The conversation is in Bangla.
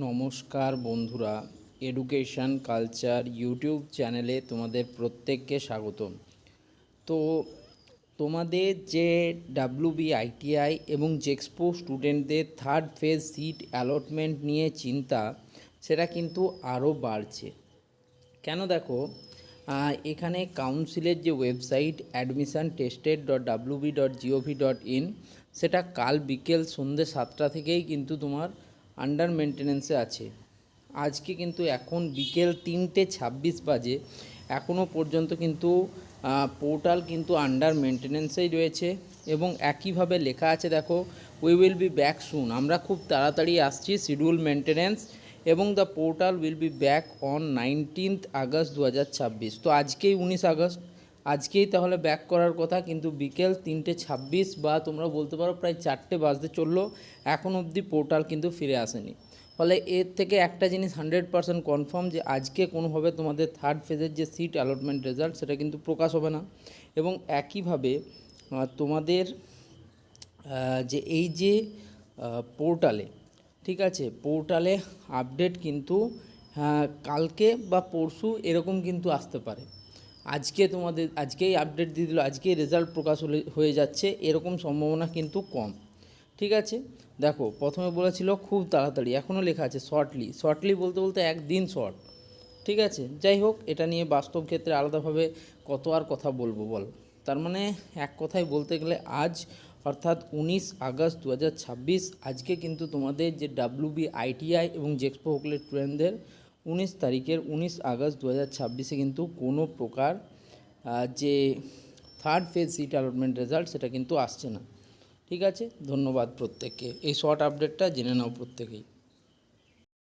নমস্কার বন্ধুরা, এডুকেশন কালচার ইউটিউব চ্যানেলে তোমাদের প্রত্যেককে স্বাগতম। তো তোমাদের যে ডাব্লিউবিআইটিআই এবং জেক্সপো স্টুডেন্টদের থার্ড ফেজ সিট অ্যালটমেন্ট নিয়ে চিন্তা, সেটা কিন্তু আরও বাড়ছে। কেন দেখো, এখানে কাউন্সিলের যে ওয়েবসাইট admissiontested.wb.gov.in, সেটা কাল বিকেল সন্ধ্যে 7টা থেকেই কিন্তু তোমার আন্ডার মেনটেন্যান্সে আছে। আজকে কিন্তু এখন বিকেল 3:26 বাজে, এখনও পর্যন্ত কিন্তু পোর্টাল কিন্তু আন্ডার মেনটেন্যান্সেই রয়েছে। এবং একইভাবে লেখা আছে, দেখো, we will be back soon, আমরা খুব তাড়াতাড়ি আসছি, শিডিউল মেনটেন্যান্স, এবং the portal will be back on 19 August 2026। তো আজকেই 19 আগস্ট, আজকেই তাহলে ব্যাক করার কথা, কিন্তু বিকেল 3:26 বা তোমরা বলতে পারো প্রায় 4টে বাজতে চললো, এখন অবধি পোর্টাল কিন্তু ফিরে আসেনি। ফলে এর থেকে একটা জিনিস 100% কনফার্ম, যে আজকে কোনোভাবে তোমাদের থার্ড ফেজের যে সিট অ্যালটমেন্ট রেজাল্ট, সেটা কিন্তু প্রকাশ হবে না। এবং একইভাবে তোমাদের যে এই যে পোর্টালে, ঠিক আছে, পোর্টালে আপডেট কিন্তু কালকে বা পরশু এরকম কিন্তু আসতে পারে। আজকেই আপডেট দিয়ে দিল, আজকেই রেজাল্ট প্রকাশ হয়ে যাচ্ছে, এরকম সম্ভাবনা কিন্তু কম। ঠিক আছে, দেখো, প্রথমে বলেছিল খুব তাড়াতাড়ি, এখনও লেখা আছে শর্টলি বলতে বলতে একদিন শর্ট। ঠিক আছে, যাই হোক, এটা নিয়ে বাস্তব ক্ষেত্রে আলাদাভাবে কত আর কথা বলবো বল। তার মানে এক কথায় বলতে গেলে আজ, অর্থাৎ 19 আগস্ট 2026, আজকে কিন্তু তোমাদের যে ডাব্লিউবিআইটিআই এবং জেক্সপো হোকলের স্টুডেন্টদের 19 আগস্ট 2026 কিন্তু কোনো প্রকার যে third phase seat allotment result, সেটা কিন্তু আসছে না। ঠিক আছে, ধন্যবাদ প্রত্যেককে। এই শর্ট আপডেটটা জেনে নাও প্রত্যেকেই।